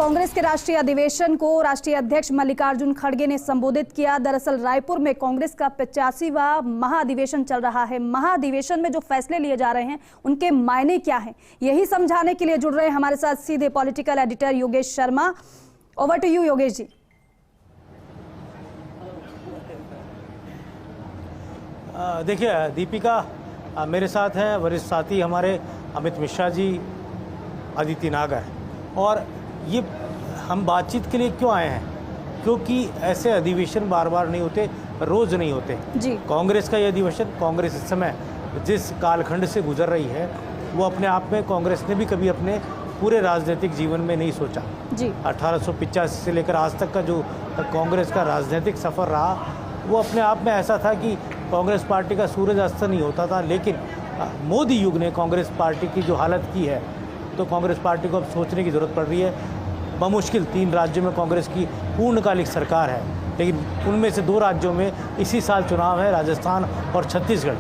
कांग्रेस के राष्ट्रीय अधिवेशन को राष्ट्रीय अध्यक्ष मल्लिकार्जुन खड़गे ने संबोधित किया। दरअसल रायपुर में कांग्रेस का 85वां महाधिवेशन चल रहा है। महाधिवेशन में जो फैसले लिए जा रहे हैं उनके मायने क्या हैं, यही समझाने के लिए जुड़ रहे हैं हमारे साथ सीधे political editor Yogesh Sharma. Over to you Yogesh ji. देखिए दीपिका, मेरे साथ हैं वरिष्ठ साथी हमारे अमित मिश्रा जी, अदिति नागर, और ये हम बातचीत के लिए क्यों आए हैं, क्योंकि ऐसे अधिवेशन बार बार नहीं होते, रोज़ नहीं होते जी। कांग्रेस का ये अधिवेशन, कांग्रेस इस समय जिस कालखंड से गुजर रही है वो अपने आप में कांग्रेस ने भी कभी अपने पूरे राजनीतिक जीवन में नहीं सोचा जी। 1885 से लेकर आज तक का जो कांग्रेस का राजनीतिक सफ़र रहा वो अपने आप में ऐसा था कि कांग्रेस पार्टी का सूरज अस्त नहीं होता था। लेकिन मोदी युग ने कांग्रेस पार्टी की जो हालत की है, तो कांग्रेस पार्टी को अब सोचने की ज़रूरत पड़ रही है। बमुश्किल 3 राज्यों में कांग्रेस की पूर्णकालिक सरकार है, लेकिन उनमें से 2 राज्यों में इसी साल चुनाव है, राजस्थान और छत्तीसगढ़।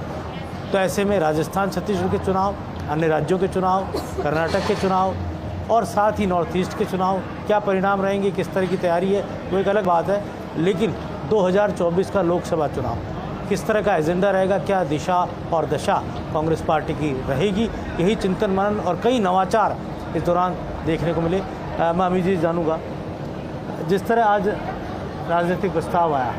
तो ऐसे में राजस्थान छत्तीसगढ़ के चुनाव, अन्य राज्यों के चुनाव, कर्नाटक के चुनाव और साथ ही नॉर्थ ईस्ट के चुनाव, क्या परिणाम रहेंगे, किस तरह की तैयारी है, वो एक अलग बात है। लेकिन 2024 का लोकसभा चुनाव किस तरह का एजेंडा रहेगा, क्या दिशा और दशा कांग्रेस पार्टी की रहेगी, यही चिंतन मनन और कई नवाचार इस दौरान देखने को मिले। मैं अमित जी जानूँगा, जिस तरह आज राजनीतिक प्रस्ताव आया,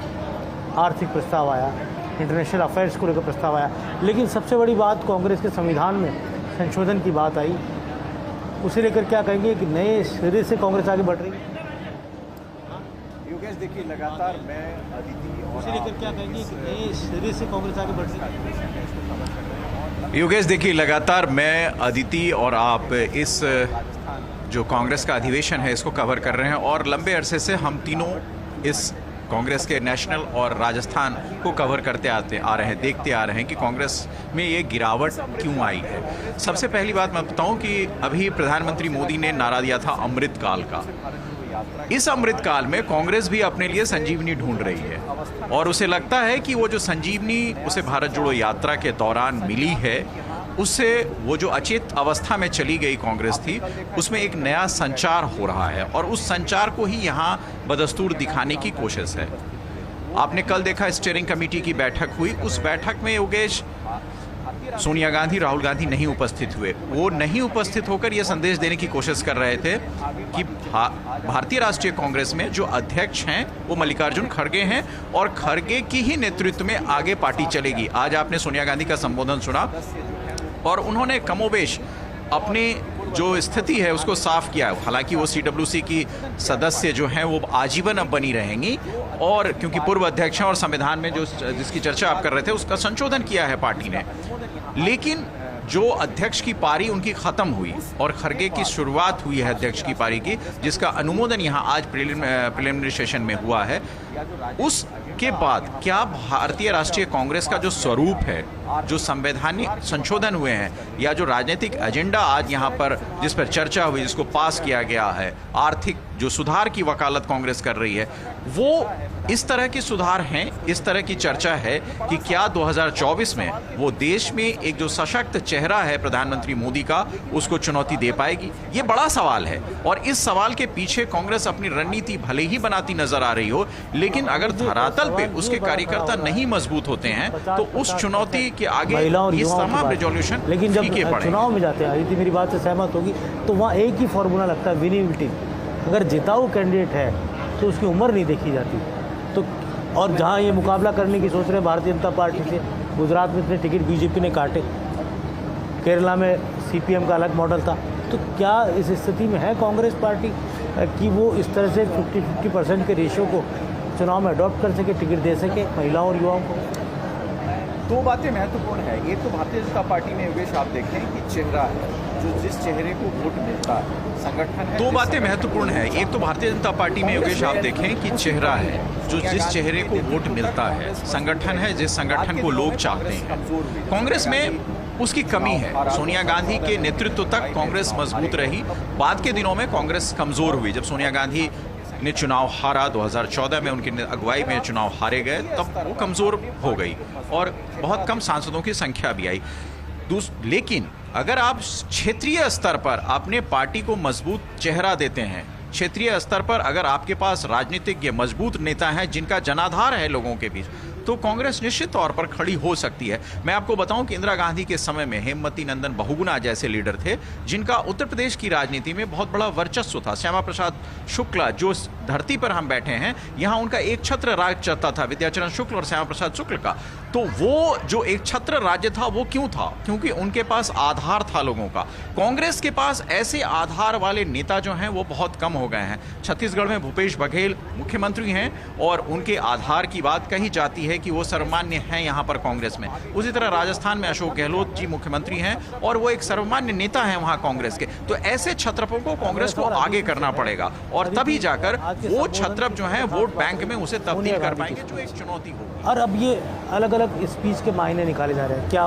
आर्थिक प्रस्ताव आया, इंटरनेशनल अफेयर्स को लेकर प्रस्ताव आया, लेकिन सबसे बड़ी बात कांग्रेस के संविधान में संशोधन की बात आई, उसे लेकर क्या कहेंगे कि नए सिरे से कांग्रेस आगे बढ़ रही है? योगेश, देखिए लगातार मैं अदिति और उसे लेकर क्या कहेंगे कि नए सिरे से कांग्रेस आगे बढ़ रही है? योगेश, देखिए लगातार मैं, अदिति और आप इस जो कांग्रेस का अधिवेशन है इसको कवर कर रहे हैं, और लंबे अरसे से हम तीनों इस कांग्रेस के नेशनल और राजस्थान को कवर करते आ रहे हैं, देखते आ रहे हैं कि कांग्रेस में ये गिरावट क्यों आई है। सबसे पहली बात मैं बताऊं कि अभी प्रधानमंत्री मोदी ने नारा दिया था अमृतकाल का। इस अमृतकाल में कांग्रेस भी अपने लिए संजीवनी ढूंढ रही है, और उसे लगता है कि वो जो संजीवनी उसे भारत जोड़ो यात्रा के दौरान मिली है, उससे वो जो अचेत अवस्था में चली गई कांग्रेस थी, उसमें एक नया संचार हो रहा है, और उस संचार को ही यहाँ बदस्तूर दिखाने की कोशिश है। आपने कल देखा स्टीयरिंग कमेटी की बैठक हुई, उस बैठक में योगेश सोनिया गांधी, राहुल गांधी नहीं उपस्थित हुए। वो नहीं उपस्थित होकर ये संदेश देने की कोशिश कर रहे थे कि भारतीय राष्ट्रीय कांग्रेस में जो अध्यक्ष हैं वो मल्लिकार्जुन खड़गे हैं, और खड़गे की ही नेतृत्व में आगे पार्टी चलेगी। आज आपने सोनिया गांधी का संबोधन सुना, और उन्होंने कमोबेश अपनी जो स्थिति है उसको साफ किया। हालांकि वो CWC की सदस्य जो हैं वो आजीवन अब बनी रहेंगी, और क्योंकि पूर्व अध्यक्ष हैं और संविधान में जो जिसकी चर्चा आप कर रहे थे उसका संशोधन किया है पार्टी ने। लेकिन जो अध्यक्ष की पारी उनकी ख़त्म हुई और खड़गे की शुरुआत हुई है अध्यक्ष की पारी की, जिसका अनुमोदन यहाँ आज प्रिलिमिनरी सेशन में हुआ है, उसके बाद क्या भारतीय राष्ट्रीय कांग्रेस का जो स्वरूप है, जो संवैधानिक संशोधन हुए हैं, या जो राजनीतिक एजेंडा आज यहाँ पर जिस पर चर्चा हुई, जिसको पास किया गया है, आर्थिक जो सुधार की वकालत कांग्रेस कर रही है, वो इस तरह के सुधार हैं, इस तरह की चर्चा है कि क्या 2024 में वो देश में एक जो सशक्त चेहरा है प्रधानमंत्री मोदी का, उसको चुनौती दे पाएगी? ये बड़ा सवाल है, और इस सवाल के पीछे कांग्रेस अपनी रणनीति भले ही बनाती नजर आ रही हो, लेकिन अगर धरातल पे उसके कार्यकर्ता नहीं मजबूत होते हैं तो उस चुनौती के आगे ये तमाम रिजोल्यूशन लेकिन जब चुनाव में जाते हैं, अदिति मेरी बात से सहमत होगी, तो वहाँ एक ही फॉर्मूला लगता है, विनिबिलिटी। अगर जिताऊ कैंडिडेट है तो उसकी उम्र नहीं देखी जाती। तो और जहाँ ये मुकाबला करने की सोच रहे हैं भारतीय जनता पार्टी से, गुजरात में इतने टिकट बीजेपी ने काटे, केरला में CPM का अलग मॉडल था, तो क्या इस स्थिति में है कांग्रेस पार्टी कि वो इस तरह से 50-50% के रेशियो को चुनाव में अडॉप्ट कर सके, टिकट दे सके महिलाओं और युवाओं को? 2 बातें महत्वपूर्ण है। एक तो भारतीय जनता पार्टी में योगेश आप देखें कि चेहरा है, जो जिस चेहरे को वोट मिलता है, संगठन है। 2 बातें महत्वपूर्ण है। एक तो भारतीय जनता पार्टी में योगेश आप देखें कि चेहरा है, जो जिस चेहरे को वोट मिलता है, संगठन है जिस संगठन को लोग चाहते हैं। कांग्रेस में उसकी कमी है। सोनिया गांधी के नेतृत्व तक कांग्रेस मजबूत रही, बाद के दिनों में कांग्रेस कमजोर हुई। जब सोनिया गांधी ने चुनाव हारा, 2014 में उनकी अगुवाई में चुनाव हारे गए, तब वो कमज़ोर हो गई और बहुत कम सांसदों की संख्या भी आई। लेकिन अगर आप क्षेत्रीय स्तर पर अपने पार्टी को मजबूत चेहरा देते हैं, क्षेत्रीय स्तर पर अगर आपके पास राजनीतिक मजबूत नेता हैं जिनका जनाधार है लोगों के बीच, तो कांग्रेस निश्चित तौर पर खड़ी हो सकती है। मैं आपको बताऊं कि इंदिरा गांधी के समय में हेमवती नंदन बहुगुणा जैसे लीडर थे जिनका उत्तर प्रदेश की राजनीति में बहुत बड़ा वर्चस्व था। श्यामा प्रसाद शुक्ला, जो धरती पर हम बैठे हैं, यहाँ उनका एक छत्र राज चलता था, विद्याचरण शुक्ल और श्यामा प्रसाद शुक्ल का। तो वो जो एक छत्र राज्य था वो क्यों था? क्योंकि उनके पास आधार था लोगों का। कांग्रेस के पास ऐसे आधार वाले नेता जो हैं वो बहुत कम हो गए हैं। छत्तीसगढ़ में भूपेश बघेल मुख्यमंत्री हैं और उनके आधार की बात कही जाती है कि वो सर्वमान्य हैं यहाँ पर कांग्रेस में। उसी तरह राजस्थान में अशोक गहलोत जी मुख्यमंत्री हैं और वो एक सर्वमान्य नेता हैं वहाँ कांग्रेस के। तो ऐसे छत्रपों को कांग्रेस को आगे करना पड़ेगा और तभी जाकर वो छत्रप जो हैं वोट बैंक में उसे तब्दील कर पाएंगे, जो एक चुनौती होगी। और अब ये अलग अलग स्पीच के मायने निकाले जा रहे हैं। क्या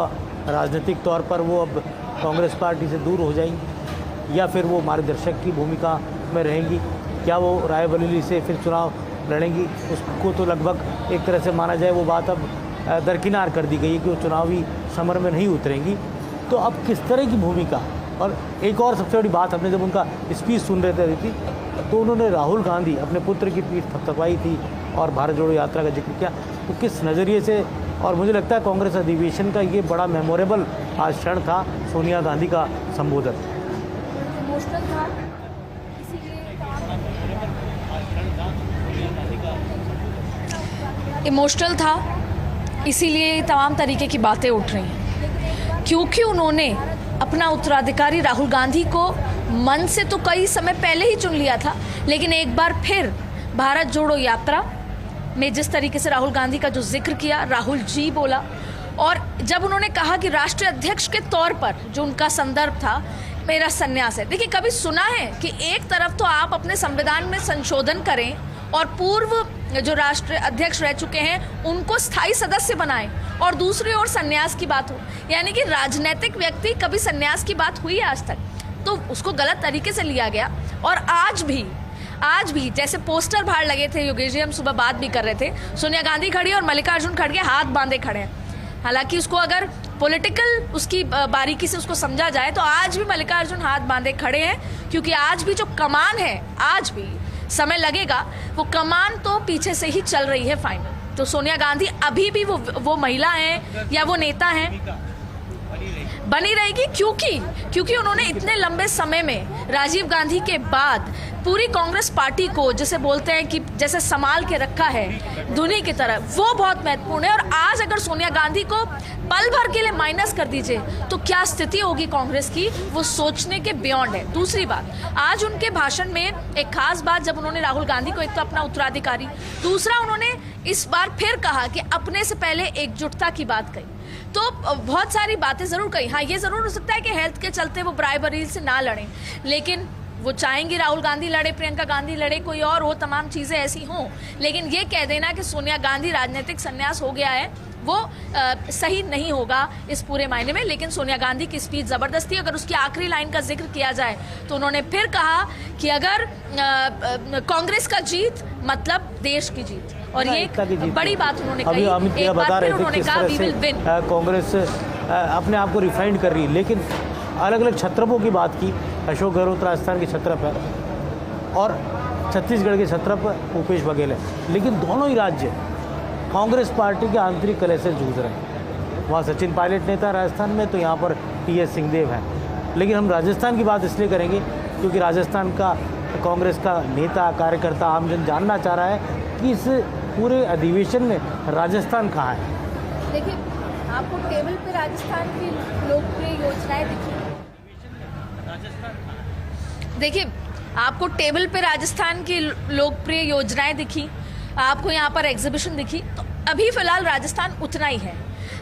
राजनीतिक तौर पर वो अब कांग्रेस पार्टी से दूर हो जाएंगी या फिर वो मार्गदर्शक की भूमिका में रहेंगी? क्या वो रायबरेली से फिर चुनाव लड़ेंगी? उसको तो लगभग एक तरह से माना जाए वो बात अब दरकिनार कर दी गई है कि वो चुनावी समर में नहीं उतरेंगी। तो अब किस तरह की भूमिका? और एक और सबसे बड़ी बात, हमने जब उनका स्पीच सुन रहे थे तो उन्होंने राहुल गांधी अपने पुत्र की पीठ थपथपाई थी और भारत जोड़ो यात्रा का जिक्र किया। तो किस नज़रिए से, और मुझे लगता है कांग्रेस अधिवेशन का ये बड़ा मेमोरेबल आज क्षण था सोनिया गांधी का संबोधन। इमोशनल था, इसीलिए तमाम तरीके की बातें उठ रही हैं, क्योंकि उन्होंने अपना उत्तराधिकारी राहुल गांधी को मन से तो कई समय पहले ही चुन लिया था, लेकिन एक बार फिर भारत जोड़ो यात्रा में जिस तरीके से राहुल गांधी का जो जिक्र किया, राहुल जी बोला, और जब उन्होंने कहा कि राष्ट्रीय अध्यक्ष के तौर पर जो उनका संदर्भ था मेरा संन्यास है। देखिए, कभी सुना है कि एक तरफ तो आप अपने संविधान में संशोधन करें और पूर्व जो राष्ट्रीय अध्यक्ष रह चुके हैं उनको स्थायी सदस्य बनाएं और दूसरी ओर संन्यास की बात हो? यानी कि राजनीतिक व्यक्ति कभी संन्यास की बात हुई है आज तक? तो उसको गलत तरीके से लिया गया। और आज भी जैसे पोस्टर बाहर लगे थे, योगेश जी हम सुबह बात भी कर रहे थे, सोनिया गांधी खड़ी और मल्लिकार्जुन खड़गे हाथ बांधे खड़े हैं। हालांकि उसको अगर पॉलिटिकल उसकी बारीकी से उसको समझा जाए तो आज भी मल्लिकार्जुन हाथ बांधे खड़े हैं, क्योंकि आज भी जो कमान है, आज भी समय लगेगा, वो कमान तो पीछे से ही चल रही है फाइनल। तो सोनिया गांधी अभी भी वो महिला हैं या वो नेता हैं, बनी रहेगी, क्योंकि उन्होंने इतने लंबे समय में राजीव गांधी के बाद पूरी कांग्रेस पार्टी को, जैसे बोलते हैं कि जैसे संभाल के रखा है धुनी की तरह, वो बहुत महत्वपूर्ण है। और आज अगर सोनिया गांधी को पल भर के लिए माइनस कर दीजिए तो क्या स्थिति होगी कांग्रेस की, वो सोचने के बियॉन्ड है। दूसरी बात, आज उनके भाषण में एक खास बात, जब उन्होंने राहुल गांधी को, एक तो अपना उत्तराधिकारी, दूसरा उन्होंने इस बार फिर कहा कि अपने से पहले एकजुटता की बात कही। तो बहुत सारी बातें जरूर कही। हाँ, ये जरूर हो सकता है कि हेल्थ के चलते वो रायबरेली से ना लड़ें, लेकिन वो चाहेंगी राहुल गांधी लड़े, प्रियंका गांधी लड़े, कोई और हो, तमाम चीज़ें ऐसी हों, लेकिन ये कह देना कि सोनिया गांधी राजनीतिक संन्यास हो गया है, वो सही नहीं होगा इस पूरे मायने में। लेकिन सोनिया गांधी की स्पीच ज़बरदस्ती, अगर उसकी आखिरी लाइन का जिक्र किया जाए तो उन्होंने फिर कहा कि अगर कांग्रेस का जीत मतलब देश की जीत, और ये बड़ी बात उन्होंने कही। एक बार फिर उन्होंने कहा वी विल विन। कांग्रेस अपने आप को रिफाइंड कर रही है, लेकिन अलग अलग छत्रपों की बात की। अशोक गहलोत राजस्थान के छत्रप है और छत्तीसगढ़ के छत्रप भूपेश बघेल है, लेकिन दोनों ही राज्य कांग्रेस पार्टी के आंतरिक कलह से जूझ रहे हैं। वहाँ सचिन पायलट नेता राजस्थान में, तो यहाँ पर टी.एस. सिंहदेव हैं। लेकिन हम राजस्थान की बात इसलिए करेंगे क्योंकि राजस्थान का कांग्रेस का नेता, कार्यकर्ता, आमजन जानना चाह रहा है कि इस पूरे अधिवेशन में राजस्थान कहाँ है। देखिए, आपको टेबल पे राजस्थान की लोकप्रिय योजनाएं दिखी। देखिए, आपको टेबल पे राजस्थान की लोकप्रिय योजनाएं दिखी, आपको यहाँ पर एग्जीबिशन दिखी, तो अभी फिलहाल राजस्थान उतना ही है।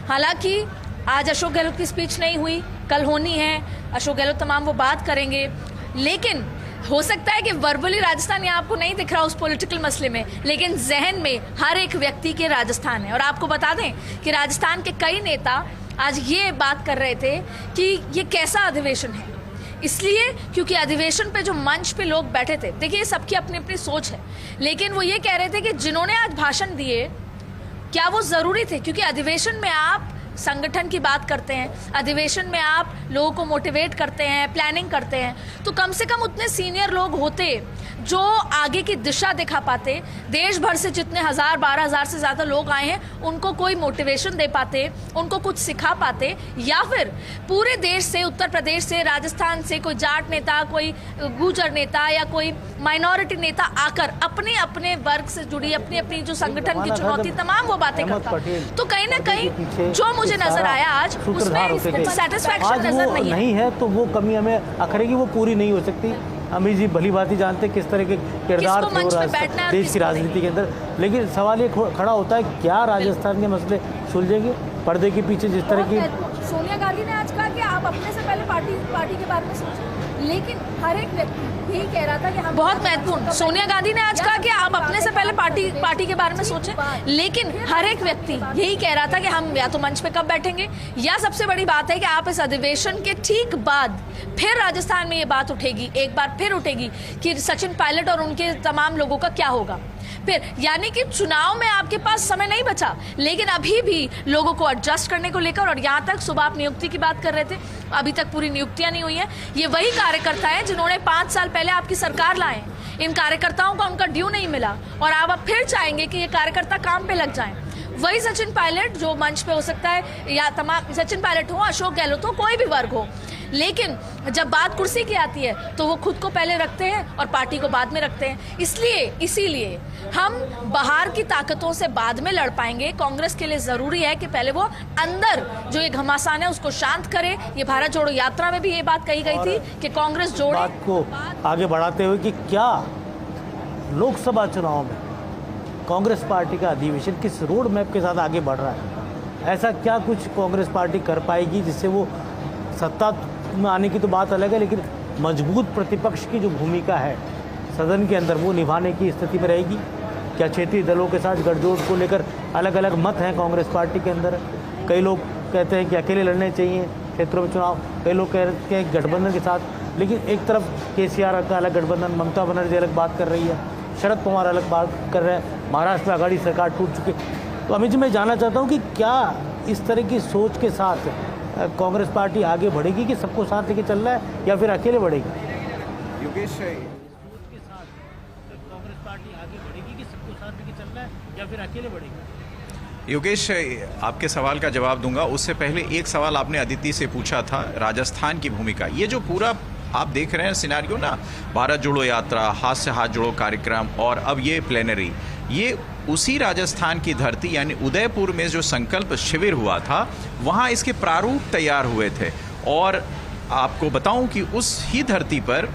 हालांकि आज अशोक गहलोत की स्पीच नहीं हुई, कल होनी है, अशोक गहलोत तमाम वो बात करेंगे, लेकिन हो सकता है कि वर्बली राजस्थान यहाँ आपको नहीं दिख रहा उस पॉलिटिकल मसले में, लेकिन जहन में हर एक व्यक्ति के राजस्थान है। और आपको बता दें कि राजस्थान के कई नेता आज ये बात कर रहे थे कि ये कैसा अधिवेशन है, इसलिए क्योंकि अधिवेशन पे जो मंच पे लोग बैठे थे, देखिए सबकी अपनी अपनी सोच है, लेकिन वो ये कह रहे थे कि जिन्होंने आज भाषण दिए क्या वो ज़रूरी थे, क्योंकि अधिवेशन में आप संगठन की बात करते हैं, अधिवेशन में आप लोगों को मोटिवेट करते हैं, प्लानिंग करते हैं, तो कम से कम उतने सीनियर लोग होते जो आगे की दिशा दिखा पाते। देश भर से जितने 1000-12,000 से ज़्यादा लोग आए हैं उनको कोई मोटिवेशन दे पाते, उनको कुछ सिखा पाते, या फिर पूरे देश से, उत्तर प्रदेश से, राजस्थान से कोई जाट नेता, कोई गुर्जर नेता या कोई माइनॉरिटी नेता आकर अपने अपने वर्ग से जुड़ी अपनी अपनी जो संगठन की चुनौती तमाम वो बातें करता। तो कहीं ना कहीं जो मुझे नजर आया आज उसमें सेटिस्फैक्शन नजर नहीं है, तो वो कमी हमें अखरेगी, वो पूरी नहीं हो सकती। अमित जी भली भांति जानते किस तरह के किरदार थे देश की राजनीति के अंदर, लेकिन सवाल ये खड़ा होता है क्या राजस्थान के मसले सुलझेंगे पर्दे के पीछे जिस तरह की। सोनिया गांधी ने आज कहा कि आप अपने से पहले पार्टी के बारे में सोचें, लेकिन हर एक व्यक्ति यही कह रहा था कि हम बहुत महत्वपूर्ण, सोनिया गांधी ने आज कहा कि आप अपने से पहले पार्टी के बारे में सोचें, लेकिन हर एक व्यक्ति यही कह रहा था कि हम या तो मंच पे कब बैठेंगे, या सबसे बड़ी बात है कि आप इस अधिवेशन के ठीक बाद फिर राजस्थान में ये बात उठेगी, एक बार फिर उठेगी कि सचिन पायलट और उनके तमाम लोगों का क्या होगा फिर। यानी कि चुनाव में आपके पास समय नहीं बचा, लेकिन अभी भी लोगों को एडजस्ट करने को लेकर, और यहाँ तक सुबह आप नियुक्ति की बात कर रहे थे, अभी तक पूरी नियुक्तियां नहीं हुई है। ये वही कार्यकर्ता हैं जिन्होंने 5 साल पहले आपकी सरकार लाए। इन कार्यकर्ताओं का उनका ड्यू नहीं मिला और आप फिर चाहेंगे कि ये कार्यकर्ता काम पे लग जाएं। वही सचिन पायलट जो मंच पे हो सकता है, या तमाम सचिन पायलट हो, अशोक गहलोत हो, कोई भी वर्ग हो, लेकिन जब बात कुर्सी की आती है तो वो खुद को पहले रखते हैं और पार्टी को बाद में रखते हैं। इसीलिए हम बाहर की ताकतों से बाद में लड़ पाएंगे। कांग्रेस के लिए जरूरी है कि पहले वो अंदर जो ये घमासान है उसको शांत करे। ये भारत जोड़ो यात्रा में भी ये बात कही गई थी कि कांग्रेस जोड़े। बात को आगे बढ़ाते हुए कि क्या लोकसभा चुनाव में कांग्रेस पार्टी का अधिवेशन किस रोड मैप के साथ आगे बढ़ रहा है, ऐसा क्या कुछ कांग्रेस पार्टी कर पाएगी जिससे वो सत्ता में आने की तो बात अलग है, लेकिन मजबूत प्रतिपक्ष की जो भूमिका है सदन के अंदर वो निभाने की स्थिति में रहेगी। क्या क्षेत्रीय दलों के साथ गठजोड़ को लेकर अलग अलग मत हैं कांग्रेस पार्टी के अंदर। कई लोग कहते हैं कि अकेले लड़ने चाहिए क्षेत्रों में चुनाव, कई लोग कहते हैं गठबंधन के साथ, लेकिन एक तरफ केसीआर का अलग गठबंधन, ममता बनर्जी अलग बात कर रही है, शरद पवार अलग बात कर रहे हैं, महाराष्ट्र में आघाड़ी सरकार टूट चुकी। तो अमित जी मैं जानना चाहता हूँ कि क्या इस तरह की सोच के साथ कांग्रेस पार्टी आगे बढ़ेगी कि सबको साथ लेके चल रहा है, या फिर अकेले बढ़ेगी? योगेश, कांग्रेस पार्टी आगे बढ़ेगी कि सबको साथ लेके चल रहा है, या फिर अकेले बढ़ेगी? योगेश, आपके सवाल का जवाब दूंगा। उससे पहले एक सवाल आपने अदिति से पूछा था राजस्थान की भूमिका। ये जो पूरा आप देख रहे हैं सिनारियो ना, भारत जोड़ो यात्रा, हाथ से हाथ जोड़ो कार्यक्रम और अब ये प्लेनरी, ये उसी राजस्थान की धरती यानी उदयपुर में जो संकल्प शिविर हुआ था वहाँ इसके प्रारूप तैयार हुए थे। और आपको बताऊं कि उस ही धरती पर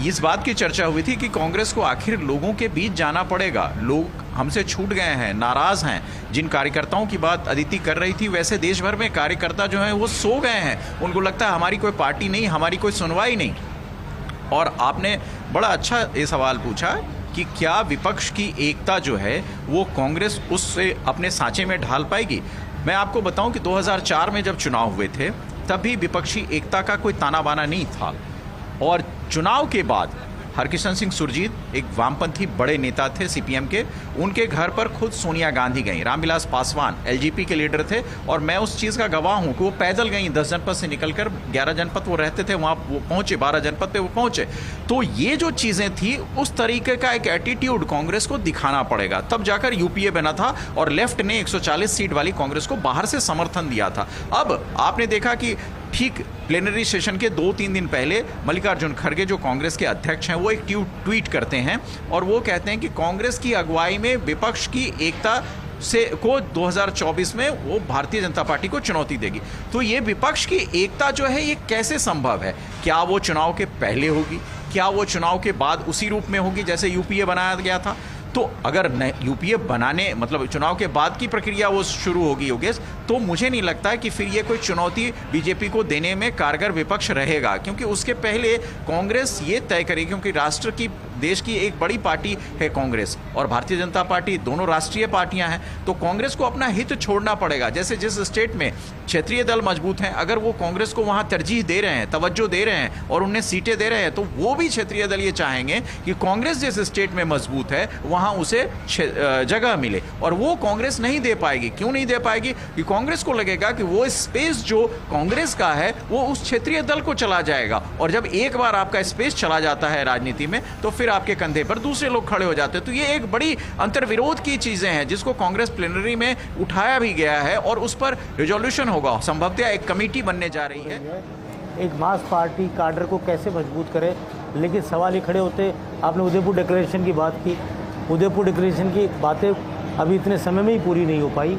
इस बात की चर्चा हुई थी कि कांग्रेस को आखिर लोगों के बीच जाना पड़ेगा, लोग हमसे छूट गए हैं, नाराज़ हैं। जिन कार्यकर्ताओं की बात अदिति कर रही थी, वैसे देश भर में कार्यकर्ता जो हैं वो सो गए हैं, उनको लगता है हमारी कोई पार्टी नहीं, हमारी कोई सुनवाई नहीं। और आपने बड़ा अच्छा ये सवाल पूछा कि क्या विपक्ष की एकता जो है वो कांग्रेस उससे अपने सांचे में ढाल पाएगी। मैं आपको बताऊं कि 2004 में जब चुनाव हुए थे तब भी विपक्षी एकता का कोई ताना बाना नहीं था, और चुनाव के बाद हरकिशन सिंह सुरजीत एक वामपंथी बड़े नेता थे सीपीएम के, उनके घर पर खुद सोनिया गांधी गई, रामविलास पासवान एलजेपी के लीडर थे, और मैं उस चीज़ का गवाह हूं कि वो पैदल गई 10 जनपद से निकलकर 11 जनपद वो रहते थे वहाँ वो पहुँचे, 12 जनपद पे वो पहुँचे। तो ये जो चीज़ें थी उस तरीके का एक एटीट्यूड कांग्रेस को दिखाना पड़ेगा, तब जाकर यूपीए बना था और लेफ्ट ने 140 सीट वाली कांग्रेस को बाहर से समर्थन दिया था। अब आपने देखा कि ठीक प्लेनरी सेशन के 2-3 दिन पहले मल्लिकार्जुन खड़गे जो कांग्रेस के अध्यक्ष हैं वो एक ट्वीट करते हैं और वो कहते हैं कि कांग्रेस की अगुवाई में विपक्ष की एकता से को 2024 में वो भारतीय जनता पार्टी को चुनौती देगी। तो ये विपक्ष की एकता जो है ये कैसे संभव है? क्या वो चुनाव के पहले होगी, क्या वो चुनाव के बाद उसी रूप में होगी जैसे यूपीए बनाया गया था? तो अगर यूपीए बनाने मतलब चुनाव के बाद की प्रक्रिया वो शुरू होगी योगेश, तो मुझे नहीं लगता है कि फिर ये कोई चुनौती बीजेपी को देने में कारगर विपक्ष रहेगा, क्योंकि उसके पहले कांग्रेस ये तय करेगी, क्योंकि राष्ट्र की देश की एक बड़ी पार्टी है कांग्रेस और भारतीय जनता पार्टी, दोनों राष्ट्रीय पार्टियां हैं, तो कांग्रेस को अपना हित छोड़ना पड़ेगा। जैसे जिस स्टेट में क्षेत्रीय दल मजबूत हैं, अगर वो कांग्रेस को वहां तरजीह दे रहे हैं, तवज्जो दे रहे हैं और उन्हें सीटें दे रहे हैं, तो वो भी क्षेत्रीय दल ये चाहेंगे कि कांग्रेस जिस स्टेट में मजबूत है वहां उसे जगह मिले, और वो कांग्रेस नहीं दे पाएगी। क्यों नहीं दे पाएगी? कि कांग्रेस को लगेगा कि वो स्पेस जो कांग्रेस का है वो उस क्षेत्रीय दल को चला जाएगा, और जब एक बार आपका स्पेस चला जाता है राजनीति में तो फिर आपके कंधे पर दूसरे लोग खड़े हो जाते हैं। तो ये एक बड़ी अंतर्विरोध की चीजें हैं जिसको कांग्रेस प्लेनरी में उठाया भी गया है और उस पर रिजोल्यूशन होगा। संभवतः एक कमेटी बनने जा रही है। एक मास पार्टी काडर को कैसे मजबूत करे, लेकिन सवाल ये खड़े होते, आपने उदयपुर डिक्लेरेशन की बात की, उदयपुर डिक्लेरेशन की बातें अभी इतने समय में ही पूरी नहीं हो पाई,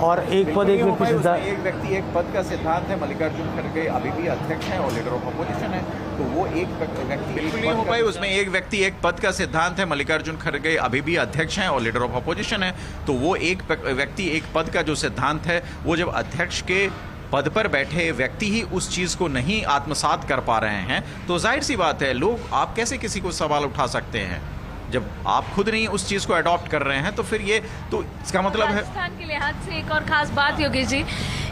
और एक पद एक व्यक्ति सिद्धांत, एक व्यक्ति एक पद का सिद्धांत है। मल्लिकार्जुन खड़गे अभी भी अध्यक्ष हैं और लीडर ऑफ अपोजिशन है, तो वो एक व्यक्ति बिल्कुल नहीं हो पाई। उसमें एक व्यक्ति एक पद का सिद्धांत है, मल्लिकार्जुन खड़गे अभी भी अध्यक्ष हैं और लीडर ऑफ अपोजिशन है, तो वो एक व्यक्ति एक पद का जो सिद्धांत है, वो जब अध्यक्ष के पद पर बैठे व्यक्ति ही उस चीज को नहीं आत्मसात कर पा रहे हैं, तो जाहिर सी बात है लोग, आप कैसे किसी को सवाल उठा सकते हैं जब आप खुद नहीं उस चीज को अडॉप्ट कर रहे हैं? तो फिर ये, तो इसका मतलब है राजस्थान के लिहाज से एक और खास बात योगेश जी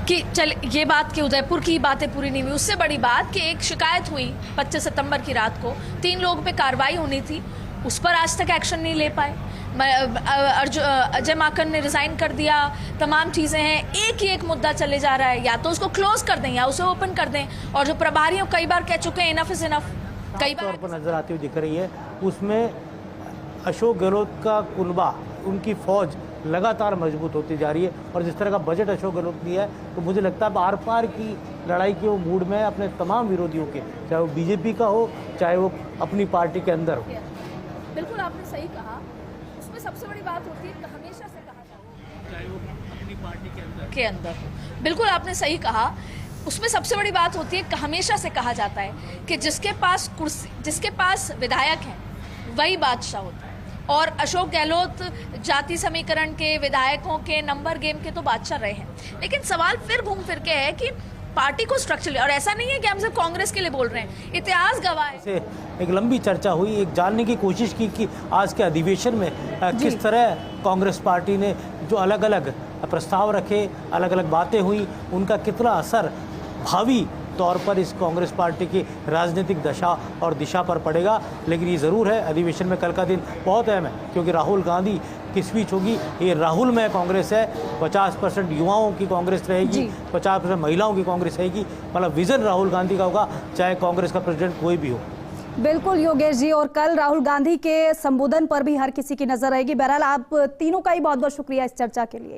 कि चल ये बात कि उदयपुर की बातें पूरी नहीं हुई, उससे बड़ी बात कि एक शिकायत हुई 25 सितंबर की रात को, 3 लोगों पे कार्रवाई होनी थी, उस पर आज तक एक्शन नहीं ले पाए। अजय माकन ने रिजाइन कर दिया, तमाम चीज़ें हैं, एक ही एक मुद्दा चले जा रहा है, या तो उसको क्लोज कर दें या उसे ओपन कर दें। और जो प्रभारी कई बार कह चुके हैं इनफ इज इनफ, कई बार पर नजर आती हुई दिख रही है। उसमें अशोक गहलोत का कुनबा, उनकी फौज लगातार मजबूत होती जा रही है, और जिस तरह का बजट अशोक गहलोत ने है, तो मुझे लगता है आर पार की लड़ाई के वो मूड में अपने तमाम विरोधियों के, चाहे वो बीजेपी का हो चाहे वो अपनी पार्टी के अंदर हो। बिल्कुल आपने सही कहा। उसमें सबसे बड़ी बात होती है कि हमेशा से कहा जाता है, चाहे वो अपनी पार्टी के अंदर हो। बिल्कुल आपने सही कहा। उसमें सबसे बड़ी बात होती है कि हमेशा से कहा जाता है कि जिसके पास कुर्सी, जिसके पास विधायक हैं वही बादशाह होता है। और अशोक गहलोत जाति समीकरण के, विधायकों के, नंबर गेम के तो बादशाह रहे हैं, लेकिन सवाल फिर घूम फिर के है कि पार्टी को स्ट्रक्चरली, और ऐसा नहीं है कि हम सिर्फ कांग्रेस के लिए बोल रहे हैं, इतिहास गवाह है। से एक लंबी चर्चा हुई, एक जानने की कोशिश की कि आज के अधिवेशन में किस तरह कांग्रेस पार्टी ने जो अलग अलग प्रस्ताव रखे, अलग अलग बातें हुई, उनका कितना असर भावी तौर पर इस कांग्रेस पार्टी की राजनीतिक दशा और दिशा पर पड़ेगा। लेकिन ये ज़रूर है, अधिवेशन में कल का दिन बहुत अहम है, क्योंकि राहुल गांधी की स्पीच होगी। ये राहुल में कांग्रेस है, 50% युवाओं की कांग्रेस रहेगी, 50% महिलाओं की कांग्रेस रहेगी, मतलब विजन राहुल गांधी का होगा, चाहे कांग्रेस का प्रेसिडेंट कोई भी हो। बिल्कुल योगेश जी, और कल राहुल गांधी के संबोधन पर भी हर किसी की नजर रहेगी। बहरहाल आप तीनों का ही बहुत बहुत शुक्रिया इस चर्चा के लिए।